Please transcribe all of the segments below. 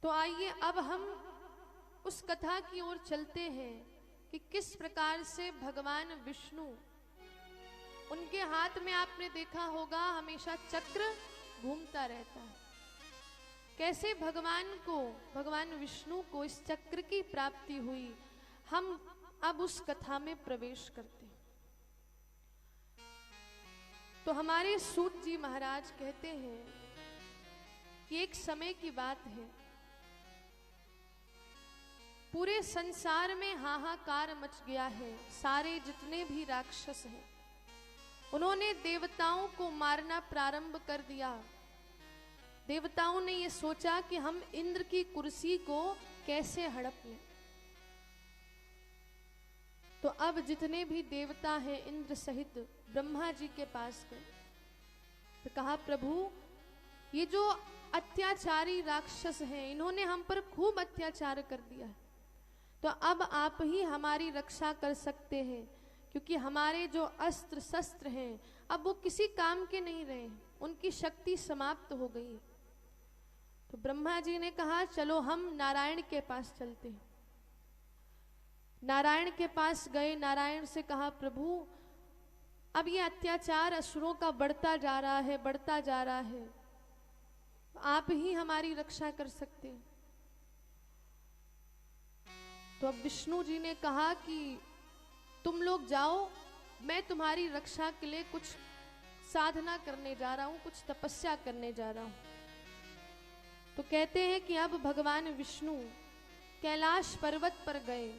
तो आइए अब हम उस कथा की ओर चलते हैं कि किस प्रकार से भगवान विष्णु, उनके हाथ में आपने देखा होगा हमेशा चक्र घूमता रहता है, कैसे भगवान विष्णु को इस चक्र की प्राप्ति हुई। हम अब उस कथा में प्रवेश करते हैं। तो हमारे सूत जी महाराज कहते हैं कि एक समय की बात है, पूरे संसार में हाहाकार मच गया है। सारे जितने भी राक्षस हैं उन्होंने देवताओं को मारना प्रारंभ कर दिया। देवताओं ने ये सोचा कि हम इंद्र की कुर्सी को कैसे हड़प लें। तो अब जितने भी देवता हैं इंद्र सहित ब्रह्मा जी के पास गए, तो कहा प्रभु ये जो अत्याचारी राक्षस हैं इन्होंने हम पर खूब अत्याचार कर दिया है, तो अब आप ही हमारी रक्षा कर सकते हैं, क्योंकि हमारे जो अस्त्र शस्त्र हैं अब वो किसी काम के नहीं रहे, उनकी शक्ति समाप्त हो गई। तो ब्रह्मा जी ने कहा चलो हम नारायण के पास चलते हैं। नारायण के पास गए, नारायण से कहा प्रभु अब ये अत्याचार असुरों का बढ़ता जा रहा है, बढ़ता जा रहा है, आप ही हमारी रक्षा कर सकते हैं। तो अब विष्णु जी ने कहा कि तुम लोग जाओ, मैं तुम्हारी रक्षा के लिए कुछ साधना करने जा रहा हूं, कुछ तपस्या करने जा रहा हूं। तो कहते हैं कि अब भगवान विष्णु कैलाश पर्वत पर गए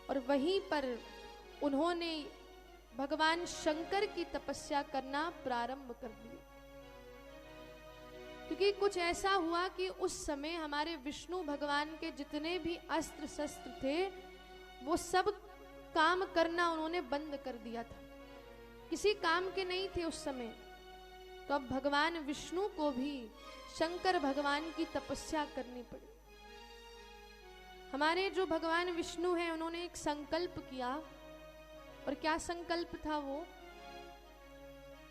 और वहीं पर उन्होंने भगवान शंकर की तपस्या करना प्रारंभ कर दिया। क्योंकि कुछ ऐसा हुआ कि उस समय हमारे विष्णु भगवान के जितने भी अस्त्र शस्त्र थे वो सब काम करना उन्होंने बंद कर दिया था, किसी काम के नहीं थे उस समय। तो अब भगवान विष्णु को भी शंकर भगवान की तपस्या करनी पड़ी। हमारे जो भगवान विष्णु हैं उन्होंने एक संकल्प किया, और क्या संकल्प था वो,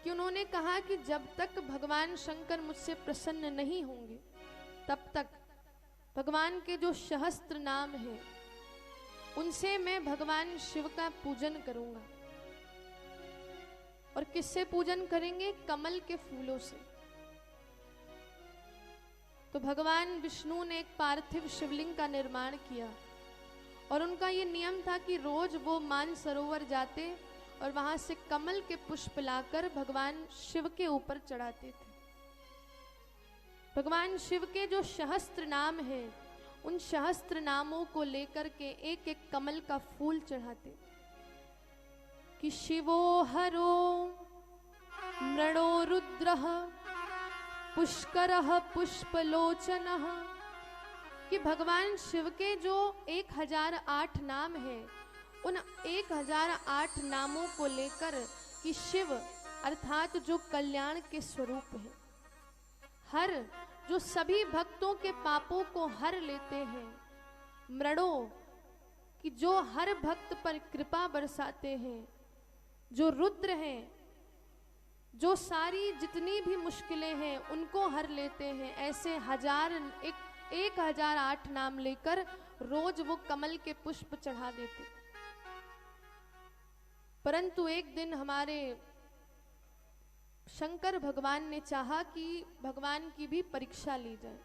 कि उन्होंने कहा कि जब तक भगवान शंकर मुझसे प्रसन्न नहीं होंगे तब तक भगवान के जो सहस्त्र नाम हैं उनसे मैं भगवान शिव का पूजन करूंगा। और किससे पूजन करेंगे? कमल के फूलों से। तो भगवान विष्णु ने एक पार्थिव शिवलिंग का निर्माण किया, और उनका ये नियम था कि रोज वो मानसरोवर जाते और वहां से कमल के पुष्प लाकर भगवान शिव के ऊपर चढ़ाते थे। भगवान शिव के जो सहस्त्र नाम हैं उन सहस्त्र नामों को लेकर के एक एक कमल का फूल चढ़ाते कि शिवो हरो मृणो रुद्रः पुष्करः पुष्पलोचनः, कि भगवान शिव के जो 1008 नाम हैं उन 1008 नामों को लेकर कि शिव अर्थात जो कल्याण के स्वरूप है, हर जो सभी भक्तों के पापों को हर लेते हैं, मृणो कि जो हर भक्त पर कृपा बरसाते हैं, जो रुद्र हैं जो सारी जितनी भी मुश्किलें हैं उनको हर लेते हैं, ऐसे 1008 नाम लेकर रोज वो कमल के पुष्प चढ़ा देते। परंतु एक दिन हमारे शंकर भगवान ने चाहा कि भगवान की भी परीक्षा ली जाए।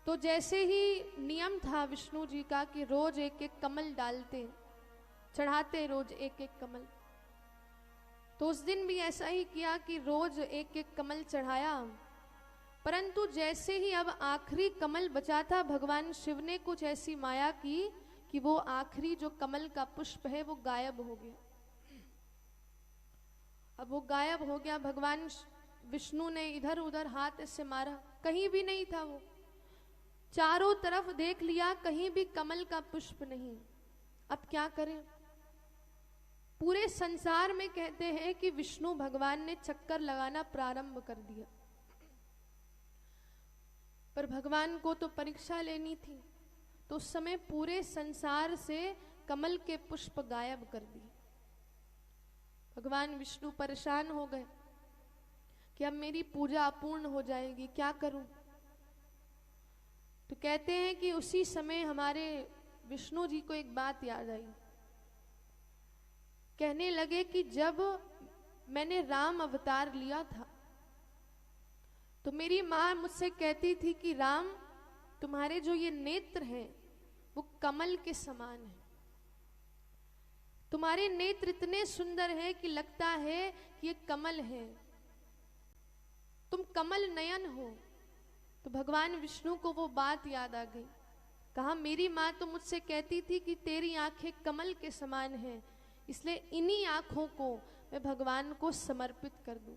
तो जैसे ही नियम था विष्णु जी का कि रोज एक एक कमल डालते, चढ़ाते रोज एक एक कमल, तो उस दिन भी ऐसा ही किया कि रोज एक एक कमल चढ़ाया। परंतु जैसे ही अब आखिरी कमल बचा था, भगवान शिव ने कुछ ऐसी माया की कि वो आखिरी जो कमल का पुष्प है वो गायब हो गया। अब वो गायब हो गया, भगवान विष्णु ने इधर उधर हाथ से मारा, कहीं भी नहीं था वो। चारों तरफ देख लिया, कहीं भी कमल का पुष्प नहीं। अब क्या करें? पूरे संसार में कहते हैं कि विष्णु भगवान ने चक्कर लगाना प्रारंभ कर दिया, पर भगवान को तो परीक्षा लेनी थी। तो उस समय पूरे संसार से कमल के पुष्प गायब कर दिए। भगवान विष्णु परेशान हो गए कि अब मेरी पूजा अपूर्ण हो जाएगी, क्या करूं? तो कहते हैं कि उसी समय हमारे विष्णु जी को एक बात याद आई। कहने लगे कि जब मैंने राम अवतार लिया था तो मेरी माँ मुझसे कहती थी कि राम, तुम्हारे जो ये नेत्र हैं वो कमल के समान है। तुम्हारे नेत्र इतने सुंदर हैं कि लगता है कि ये कमल है, तुम कमल नयन हो। तो भगवान विष्णु को वो बात याद आ गई। कहा, मेरी माँ तो मुझसे कहती थी कि तेरी आंखें कमल के समान हैं, इसलिए इन्हीं आंखों को मैं भगवान को समर्पित कर दूं।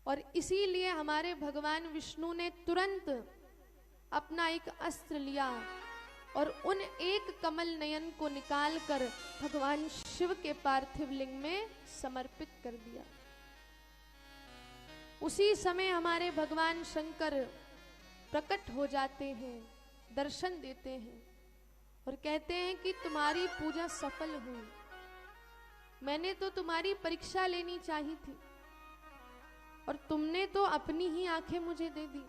और इसीलिए हमारे भगवान विष्णु ने तुरंत अपना एक अस्त्र लिया और उन एक कमल नयन को निकालकर भगवान शिव के पार्थिव लिंग में समर्पित कर दिया। उसी समय हमारे भगवान शंकर प्रकट हो जाते हैं, दर्शन देते हैं और कहते हैं कि तुम्हारी पूजा सफल हुई। मैंने तो तुम्हारी परीक्षा लेनी चाहिए थी और तुमने तो अपनी ही आंखें मुझे दे दी।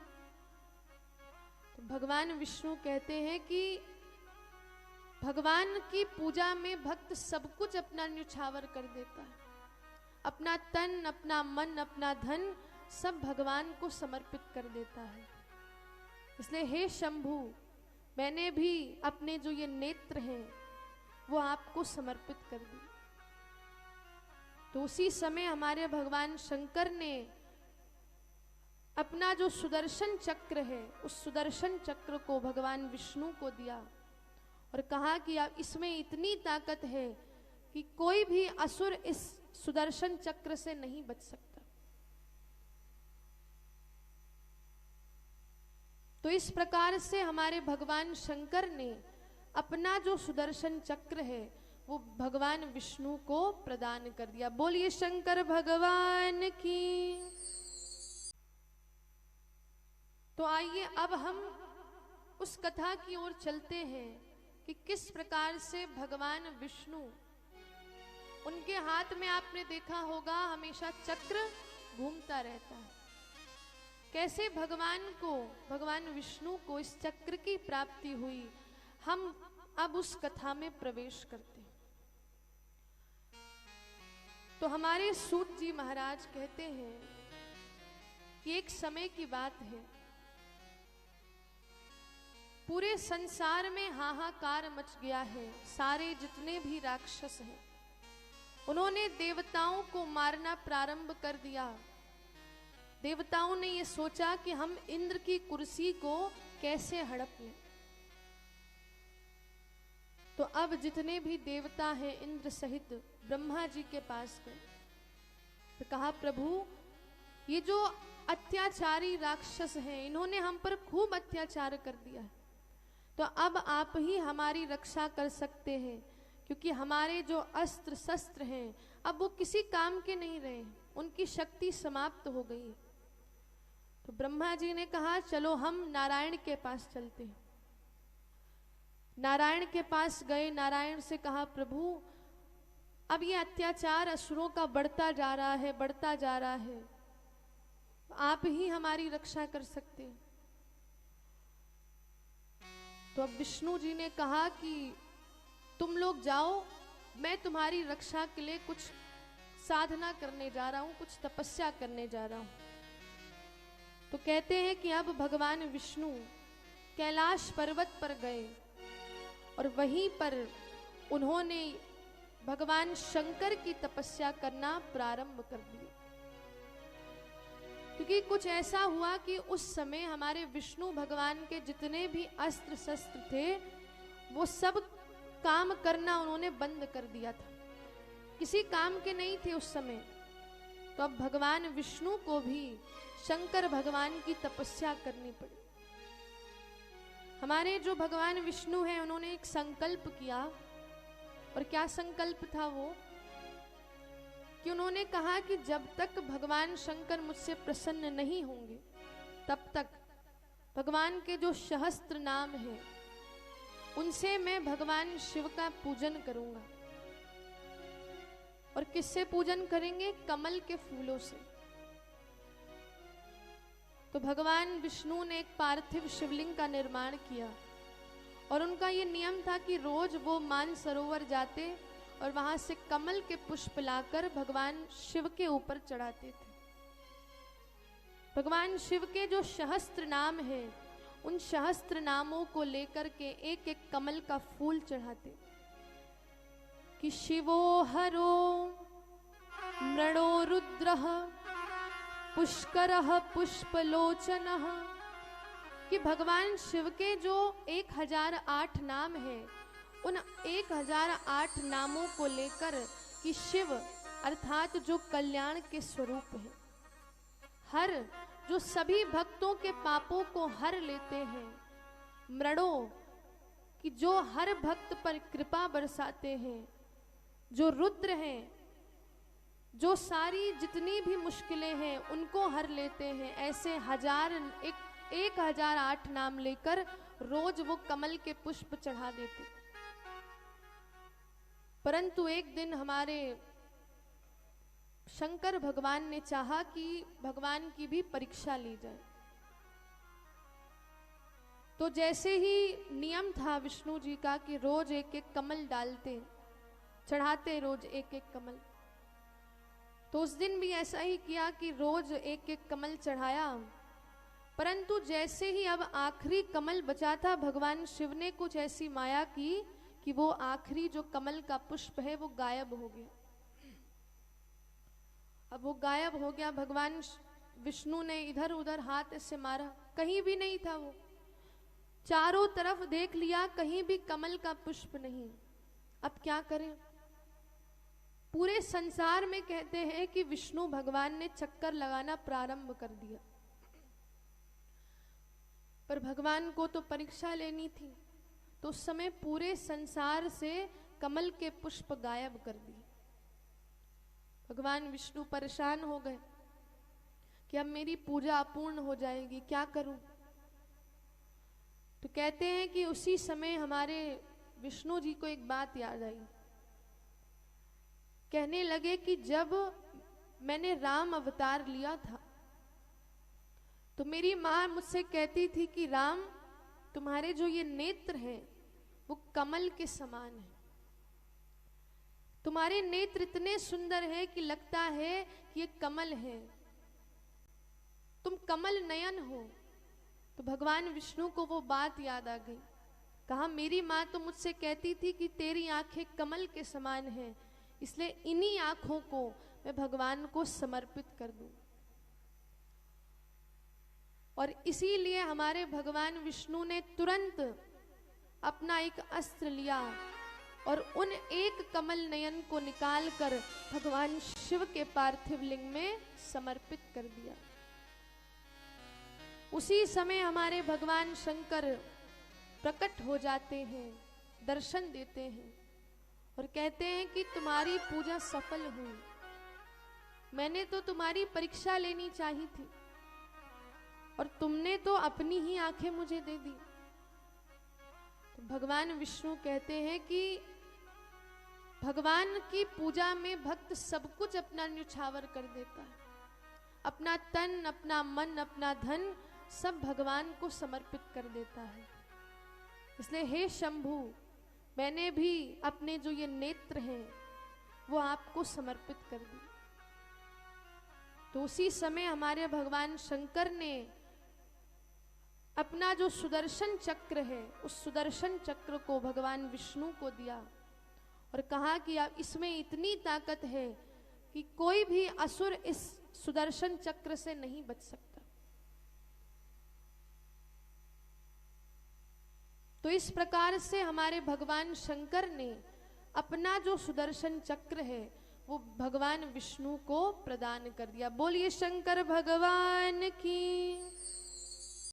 तो भगवान विष्णु कहते हैं कि भगवान की पूजा में भक्त सब कुछ अपना न्यौछावर कर देता है। अपना तन, अपना मन, अपना धन सब भगवान को समर्पित कर देता है। इसलिए हे शंभु, मैंने भी अपने जो ये नेत्र हैं वो आपको समर्पित कर दी। तो उसी समय हमारे भगवान शंकर ने अपना जो सुदर्शन चक्र है उस सुदर्शन चक्र को भगवान विष्णु को दिया और कहा कि अब इसमें इतनी ताकत है कि कोई भी असुर इस सुदर्शन चक्र से नहीं बच सकता। तो इस प्रकार से हमारे भगवान शंकर ने अपना जो सुदर्शन चक्र है वो भगवान विष्णु को प्रदान कर दिया। बोलिए शंकर भगवान की। तो आइए अब हम उस कथा की ओर चलते हैं कि किस प्रकार से भगवान विष्णु, उनके हाथ में आपने देखा होगा हमेशा चक्र घूमता रहता है। कैसे भगवान विष्णु को इस चक्र की प्राप्ति हुई, हम अब उस कथा में प्रवेश करते हैं। तो हमारे सूत जी महाराज कहते हैं कि एक समय की बात है, पूरे संसार में हाहाकार मच गया है। सारे जितने भी राक्षस हैं उन्होंने देवताओं को मारना प्रारंभ कर दिया। देवताओं ने ये सोचा कि हम इंद्र की कुर्सी को कैसे हड़प लें। तो अब जितने भी देवता हैं इंद्र सहित ब्रह्मा जी के पास गए तो कहा, प्रभु ये जो अत्याचारी राक्षस हैं इन्होंने हम पर खूब अत्याचार कर दिया है, तो अब आप ही हमारी रक्षा कर सकते हैं, क्योंकि हमारे जो अस्त्र शस्त्र हैं अब वो किसी काम के नहीं रहे, उनकी शक्ति समाप्त हो गई। तो ब्रह्मा जी ने कहा, चलो हम नारायण के पास चलते हैं। नारायण के पास गए, नारायण से कहा, प्रभु अब ये अत्याचार असुरों का बढ़ता जा रहा है, बढ़ता जा रहा है, आप ही हमारी रक्षा कर सकते हैं। तो अब विष्णु जी ने कहा कि तुम लोग जाओ, मैं तुम्हारी रक्षा के लिए कुछ साधना करने जा रहा हूं, कुछ तपस्या करने जा रहा हूं। तो कहते हैं कि अब भगवान विष्णु कैलाश पर्वत पर गए और वहीं पर उन्होंने भगवान शंकर की तपस्या करना प्रारंभ कर दिया। क्योंकि कुछ ऐसा हुआ कि उस समय हमारे विष्णु भगवान के जितने भी अस्त्र शस्त्र थे वो सब काम करना उन्होंने बंद कर दिया था, किसी काम के नहीं थे उस समय। तो अब भगवान विष्णु को भी शंकर भगवान की तपस्या करनी पड़ी। हमारे जो भगवान विष्णु हैं उन्होंने एक संकल्प किया, और क्या संकल्प था वो, कि उन्होंने कहा कि जब तक भगवान शंकर मुझसे प्रसन्न नहीं होंगे तब तक भगवान के जो सहस्त्र नाम हैं उनसे मैं भगवान शिव का पूजन करूंगा। और किससे पूजन करेंगे? कमल के फूलों से। तो भगवान विष्णु ने एक पार्थिव शिवलिंग का निर्माण किया और उनका ये नियम था कि रोज वो मानसरोवर जाते और वहां से कमल के पुष्प लाकर भगवान शिव के ऊपर चढ़ाते थे। भगवान शिव के जो सहस्त्र नाम है, उन सहस्त्र नामों को लेकर के एक एक कमल का फूल चढ़ाते कि शिवो हरो मृणो रुद्रः पुष्करः पुष्पलोचनः, कि भगवान शिव के जो 1008 नाम है, उन 1008 नामों को लेकर कि शिव अर्थात जो कल्याण के स्वरूप है, हर जो सभी भक्तों के पापों को हर लेते हैं, मृणो कि जो हर भक्त पर कृपा बरसाते हैं, जो रुद्र हैं, जो सारी जितनी भी मुश्किलें हैं उनको हर लेते हैं, ऐसे 1008 नाम लेकर रोज वो कमल के पुष्प चढ़ा देते। परंतु एक दिन हमारे शंकर भगवान ने चाहा कि भगवान की भी परीक्षा ली जाए। तो जैसे ही नियम था विष्णु जी का कि रोज एक एक कमल डालते, चढ़ाते रोज एक एक कमल, तो उस दिन भी ऐसा ही किया कि रोज एक एक कमल चढ़ाया। परंतु जैसे ही अब आखिरी कमल बचा था, भगवान शिव ने कुछ ऐसी माया की कि वो आखिरी जो कमल का पुष्प है वो गायब हो गया। अब वो गायब हो गया, भगवान विष्णु ने इधर उधर हाथ से मारा, कहीं भी नहीं था वो। चारों तरफ देख लिया, कहीं भी कमल का पुष्प नहीं। अब क्या करें? पूरे संसार में कहते हैं कि विष्णु भगवान ने चक्कर लगाना प्रारंभ कर दिया, पर भगवान को तो परीक्षा लेनी थी, तो उस समय पूरे संसार से कमल के पुष्प गायब कर दिए। भगवान विष्णु परेशान हो गए कि अब मेरी पूजा अपूर्ण हो जाएगी, क्या करूं? तो कहते हैं कि उसी समय हमारे विष्णु जी को एक बात याद आई। कहने लगे कि जब मैंने राम अवतार लिया था तो मेरी माँ मुझसे कहती थी कि राम, तुम्हारे जो ये नेत्र हैं वो कमल के समान है, तुम्हारे नेत्र इतने सुंदर हैं कि लगता है कि ये कमल है, तुम कमल नयन हो। तो भगवान विष्णु को वो बात याद आ गई। कहा, मेरी माँ तो मुझसे कहती थी कि तेरी आंखें कमल के समान हैं, इसलिए इन्हीं आंखों को मैं भगवान को समर्पित कर दूं। और इसीलिए हमारे भगवान विष्णु ने तुरंत अपना एक अस्त्र लिया और उन एक कमल नयन को निकालकर भगवान शिव के पार्थिव लिंग में समर्पित कर दिया। उसी समय हमारे भगवान शंकर प्रकट हो जाते हैं, दर्शन देते हैं और कहते हैं कि तुम्हारी पूजा सफल हुई, मैंने तो तुम्हारी परीक्षा लेनी चाहिए थी और तुमने तो अपनी ही आंखें मुझे दे दी। तो भगवान विष्णु कहते हैं कि भगवान की पूजा में भक्त सब कुछ अपना न्यौछावर कर देता है, अपना तन, अपना मन, अपना धन सब भगवान को समर्पित कर देता है। इसलिए हे शंभु, मैंने भी अपने जो ये नेत्र हैं वो आपको समर्पित कर दी। तो उसी समय हमारे भगवान शंकर ने अपना जो सुदर्शन चक्र है उस सुदर्शन चक्र को भगवान विष्णु को दिया और कहा कि आप इसमें इतनी ताकत है कि कोई भी असुर इस सुदर्शन चक्र से नहीं बच सकता। तो इस प्रकार से हमारे भगवान शंकर ने अपना जो सुदर्शन चक्र है वो भगवान विष्णु को प्रदान कर दिया। बोलिए शंकर भगवान की।